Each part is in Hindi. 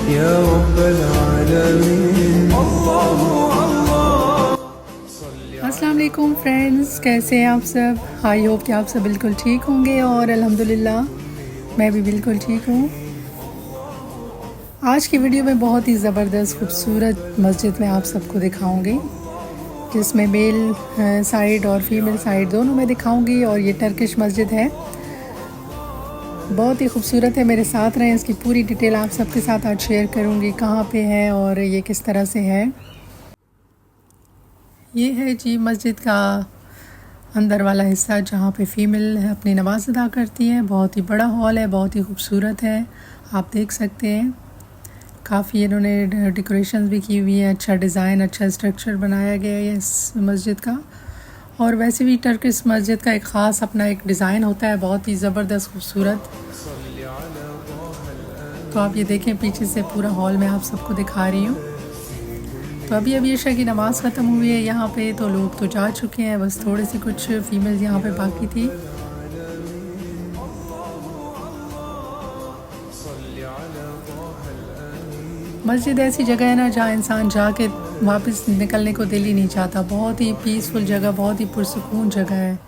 या रब्बल आलमीन। अस्सलाम वालेकुम फ्रेंड्स, कैसे हैं आप सब? आई होप कि आप सब बिल्कुल ठीक होंगे और अल्हम्दुलिल्लाह मैं भी बिल्कुल ठीक हूँ। आज की वीडियो में बहुत ही ज़बरदस्त खूबसूरत मस्जिद में आप सबको दिखाऊंगी, जिसमें मेल साइड और फीमेल साइड दोनों में दिखाऊंगी। और ये टर्किश मस्जिद है, बहुत ही खूबसूरत है। मेरे साथ रहें, इसकी पूरी डिटेल आप सबके साथ आज शेयर करूँगी, कहाँ पे है और ये किस तरह से है। ये है जी मस्जिद का अंदर वाला हिस्सा, जहाँ पे फ़ीमेल अपनी नमाज़ अदा करती हैं। बहुत ही बड़ा हॉल है, बहुत ही खूबसूरत है, आप देख सकते हैं। काफ़ी इन्होंने डेकोरेशन भी की हुई है, अच्छा डिज़ाइन, अच्छा स्ट्रक्चर बनाया गया है इस मस्जिद का। और वैसे भी टर्किश मस्जिद का एक ख़ास अपना एक डिज़ाइन होता है, बहुत ही ज़बरदस्त खूबसूरत। तो आप ये देखें, पीछे से पूरा हॉल मैं आप सबको दिखा रही हूँ। तो अभी ईशा की नमाज़ ख़त्म हुई है यहाँ पे, तो लोग तो जा चुके हैं, बस थोड़े से कुछ फ़ीमेल्स यहाँ पे बाकी थी। मस्जिद ऐसी जगह है ना, जहाँ इंसान जाके वापस निकलने को दिल ही नहीं चाहता। बहुत ही पीसफुल जगह, बहुत ही पुरसुकून जगह है।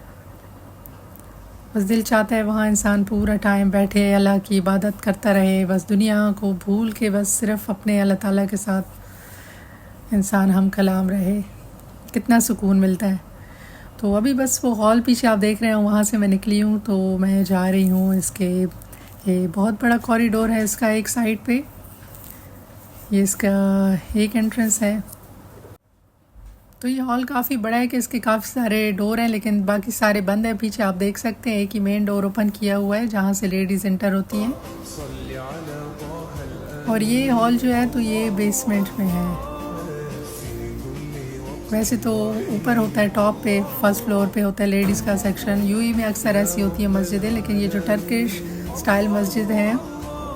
बस दिल चाहता है वहाँ इंसान पूरा टाइम बैठे, अल्लाह की इबादत करता रहे, बस दुनिया को भूल के बस सिर्फ़ अपने अल्लाह ताला के साथ इंसान हम कलाम रहे। कितना सुकून मिलता है। तो अभी बस वो हॉल पीछे आप देख रहे हैं, वहाँ से मैं निकली हूँ, तो मैं जा रही हूँ इसके, ये बहुत बड़ा कॉरिडोर है इसका, एक साइड पे ये इसका एक एंट्रेंस है। तो ये हॉल काफ़ी बड़ा है कि इसके काफ़ी सारे डोर हैं, लेकिन बाकी सारे बंद हैं। पीछे आप देख सकते हैं, एक ही मेन डोर ओपन किया हुआ है, जहाँ से लेडीज़ एंटर होती हैं। और ये हॉल जो है, तो ये बेसमेंट में है। वैसे तो ऊपर होता है, टॉप पे फर्स्ट फ्लोर पे होता है लेडीज़ का सेक्शन। यूएई में अक्सर ऐसी होती है मस्जिदें, लेकिन ये जो टर्किश स्टाइल मस्जिद है,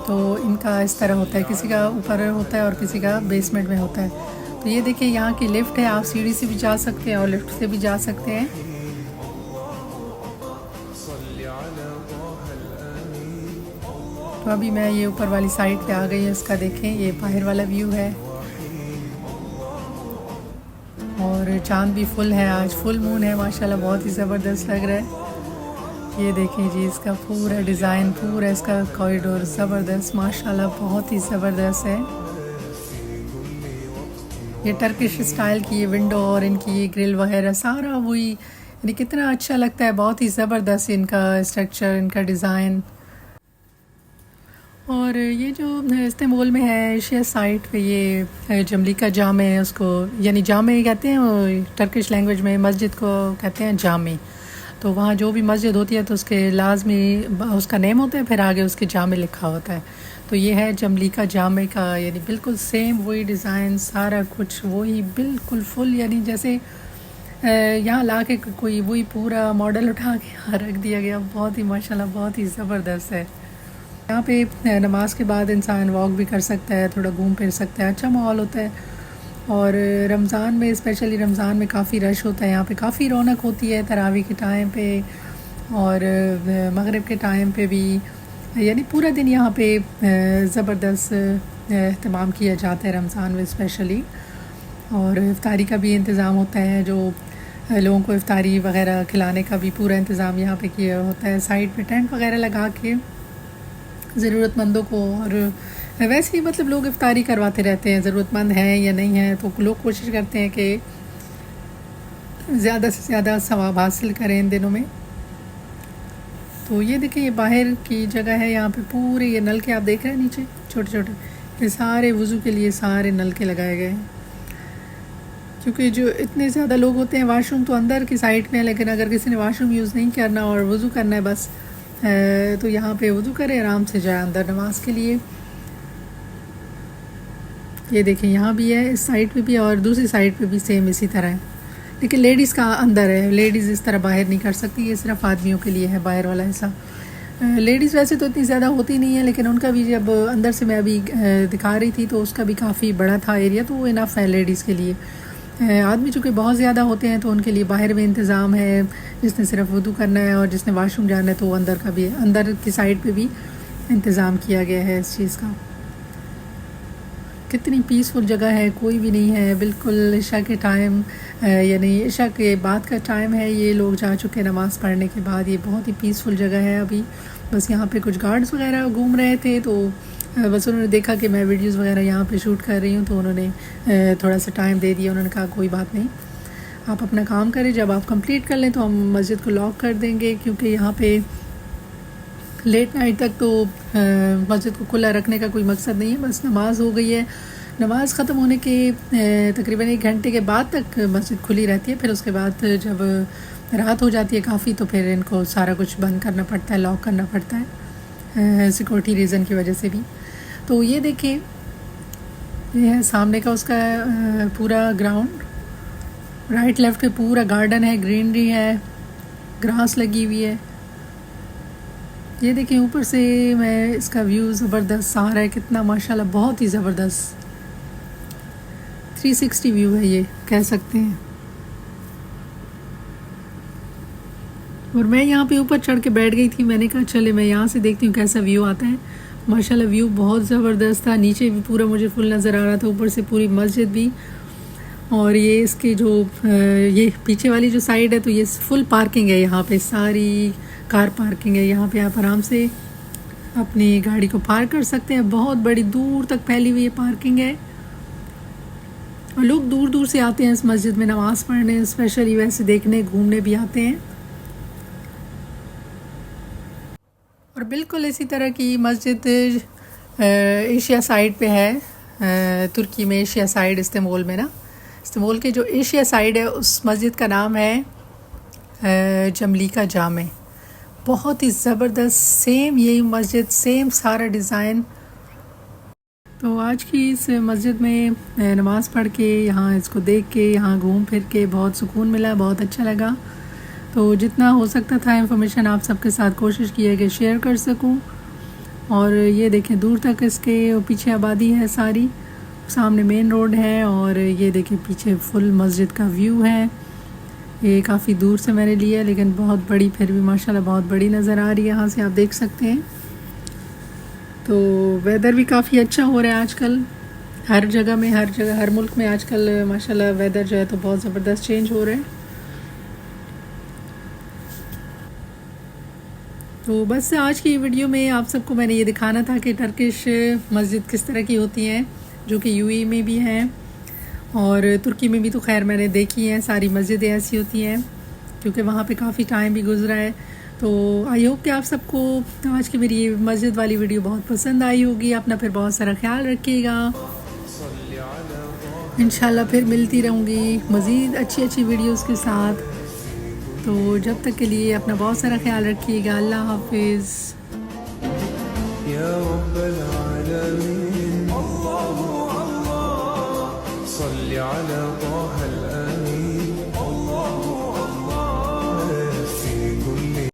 तो इनका इस तरह होता है, किसी का ऊपर होता है और किसी का बेसमेंट में होता है। तो ये देखिए, यहाँ की लिफ्ट है, आप सीढ़ी से भी जा सकते हैं और लिफ्ट से भी जा सकते हैं। तो अभी मैं ये ऊपर वाली साइड पे आ गई है, इसका देखें, ये बाहर वाला व्यू है। और चांद भी फुल है, आज फुल मून है माशाल्लाह, बहुत ही ज़बरदस्त लग रहा है। ये देखें जी, इसका पूरा डिज़ाइन, पूरा इसका कॉरिडोर ज़बरदस्त माशाल्लाह, बहुत ही ज़बरदस्त है। ये टर्किश स्टाइल की ये विंडो और इनकी ये ग्रिल वगैरह सारा वही, यानी कितना अच्छा लगता है, बहुत ही ज़बरदस्त इनका स्ट्रक्चर, इनका डिज़ाइन। और ये जो इस्तांबुल में है, एशिया साइट पे, ये जमलिका जामे है, उसको यानी जामे कहते हैं टर्किश लैंग्वेज में, मस्जिद को कहते हैं जामे। तो वहाँ जो भी मस्जिद होती है, तो उसके लाजमी उसका नेम होता है, फिर आगे उसके जामे लिखा होता है। तो ये है जमलिका जामे का, यानी बिल्कुल सेम वही डिज़ाइन, सारा कुछ वही, बिल्कुल फुल, यानी जैसे यहाँ ला के कोई वही पूरा मॉडल उठा के यहाँ रख दिया गया। बहुत ही माशाल्लाह, बहुत ही ज़बरदस्त है। यहाँ पे नमाज के बाद इंसान वॉक भी कर सकता है, थोड़ा घूम फिर सकता है, अच्छा माहौल होता है। और रमज़ान में, स्पेशली रमज़ान में काफ़ी रश होता है यहाँ पे, काफ़ी रौनक होती है तरावी के टाइम पे और मगरिब के टाइम पे भी, यानी पूरा दिन यहाँ पे ज़बरदस्त एहतमाम किया जाता है रमज़ान में स्पेशली। और इफ्तारी का भी इंतज़ाम होता है, जो लोगों को इफ्तारी वगैरह खिलाने का भी पूरा इंतज़ाम यहाँ पे किया होता है। साइड पे टेंट वगैरह लगा के ज़रूरतमंदों को, और वैसे ही मतलब लोग इफ्तारी करवाते रहते हैं, ज़रूरतमंद हैं या नहीं है, तो लोग कोशिश करते हैं कि ज़्यादा से ज़्यादा सवाब हासिल करें इन दिनों में। तो ये देखिए, ये बाहर की जगह है, यहाँ पे पूरे ये नलके आप देख रहे हैं नीचे छोटे छोटे, ये सारे वज़ू के लिए सारे नलके लगाए गए हैं। क्योंकि जो इतने ज़्यादा लोग होते हैं, वाशरूम तो अंदर की साइड में है, लेकिन अगर किसी ने वाशरूम यूज़ नहीं करना और वज़ू करना है बस, तो यहाँ पे वज़ू करे, आराम से जाए अंदर नमाज के लिए। ये देखें, यहाँ भी है, इस साइड पे भी, और दूसरी साइड पे भी सेम इसी तरह है, लेकिन लेडीज़ का अंदर है, लेडीज़ इस तरह बाहर नहीं कर सकती, ये सिर्फ आदमियों के लिए है बाहर वाला हिस्सा। लेडीज़ वैसे तो इतनी ज़्यादा होती नहीं है, लेकिन उनका भी जब अंदर से मैं अभी दिखा रही थी, तो उसका भी काफ़ी बड़ा था एरिया, तो वो इनफ है लेडीज़ के लिए। आदमी चूँकि बहुत ज़्यादा होते हैं, तो उनके लिए बाहर भी इंतज़ाम है, जिसने सिर्फ वुदू करना है और जिसने वाशरूम जाना है, तो वो अंदर का भी, अंदर की साइड पे भी इंतज़ाम किया गया है इस चीज़ का। कितनी पीसफुल जगह है, कोई भी नहीं है, बिल्कुल इशा के टाइम यानी इशा के बाद का टाइम है। ये लोग जा चुके हैं नमाज़ पढ़ने के बाद। ये बहुत ही पीसफुल जगह है। अभी बस यहाँ पे कुछ गार्ड्स वगैरह घूम रहे थे, तो बस उन्होंने देखा कि मैं वीडियोस वगैरह यहाँ पे शूट कर रही हूँ, तो उन्होंने थोड़ा सा टाइम दे दिया। उन्होंने कहा कोई बात नहीं, आप अपना काम करें, जब आप कंप्लीट कर लें तो हम मस्जिद को लॉक कर देंगे, क्योंकि यहाँ पे लेट नाइट तक तो मस्जिद को खुला रखने का कोई मकसद नहीं है। बस नमाज हो गई है, नमाज ख़त्म होने के तकरीबन 1 घंटे के बाद तक मस्जिद खुली रहती है। फिर उसके बाद जब रात हो जाती है काफ़ी, तो फिर इनको सारा कुछ बंद करना पड़ता है, लॉक करना पड़ता है सिक्योरिटी रीज़न की वजह से भी। तो ये देखें, ये है सामने का उसका पूरा ग्राउंड, राइट लेफ्ट पे पूरा गार्डन है, ग्रीनरी है, ग्रास लगी हुई है। ये देखिए ऊपर से मैं इसका व्यू ज़बरदस्त आ रहा है, कितना माशाल्लाह, बहुत ही ज़बरदस्त 360 व्यू है ये, कह सकते हैं। और मैं यहाँ पे ऊपर चढ़ के बैठ गई थी, मैंने कहा चले मैं यहाँ से देखती हूँ कैसा व्यू आता है। माशाल्लाह व्यू बहुत ज़बरदस्त था, नीचे भी पूरा मुझे फुल नज़र आ रहा था, ऊपर से पूरी मस्जिद भी। और ये इसके जो ये पीछे वाली जो साइड है, तो ये फुल पार्किंग है, यहाँ पे सारी कार पार्किंग है। यहाँ पे आप आराम से अपनी गाड़ी को पार्क कर सकते हैं। बहुत बड़ी दूर तक फैली हुई ये पार्किंग है, और लोग दूर दूर से आते हैं इस मस्जिद में नमाज़ पढ़ने, स्पेशली वैसे देखने घूमने भी आते हैं। और बिल्कुल इसी तरह की मस्जिद एशिया साइड पे है, तुर्की में एशिया साइड, इस्तांबुल में ना, इस्तांबुल के जो एशिया साइड है उस मस्जिद का नाम है जमलिका जामे। बहुत ही ज़बरदस्त, सेम यही मस्जिद, सेम सारा डिज़ाइन। तो आज की इस मस्जिद में नमाज़ पढ़ के, यहाँ इसको देख के, यहाँ घूम फिर के बहुत सुकून मिला, बहुत अच्छा लगा। तो जितना हो सकता था इंफॉर्मेशन आप सबके साथ कोशिश की है कि शेयर कर सकूं। और ये देखें दूर तक इसके पीछे आबादी है सारी, सामने मेन रोड है, और ये देखें पीछे फुल मस्जिद का व्यू है। ये काफ़ी दूर से मैंने लिया, लेकिन बहुत बड़ी, फिर भी माशाल्लाह बहुत बड़ी नज़र आ रही है, यहाँ से आप देख सकते हैं। तो वेदर भी काफ़ी अच्छा हो रहा है आजकल, हर जगह में, हर जगह, हर मुल्क में आजकल माशाल्लाह वेदर जो है तो बहुत ज़बरदस्त चेंज हो रहा है। तो बस आज की वीडियो में आप सबको मैंने ये दिखाना था कि टर्किश मस्जिद किस तरह की होती हैं, जो कि यूएई में भी हैं और तुर्की में भी। तो खैर मैंने देखी हैं, सारी मस्जिदें ऐसी होती हैं, क्योंकि वहाँ पे काफ़ी टाइम भी गुजरा है। तो आई होप कि आप सबको आज की मेरी ये मस्जिद वाली वीडियो बहुत पसंद आई होगी। अपना फिर बहुत सारा ख्याल रखिएगा, इंशाल्लाह फिर मिलती रहूँगी मज़ीद अच्छी अच्छी वीडियोज़ के साथ। तो जब तक के लिए अपना बहुत सारा ख्याल रखिएगा। अल्लाह हाफिज़। या रब्बल आलमीन, सल्ली अला ताहा अल-अमीन।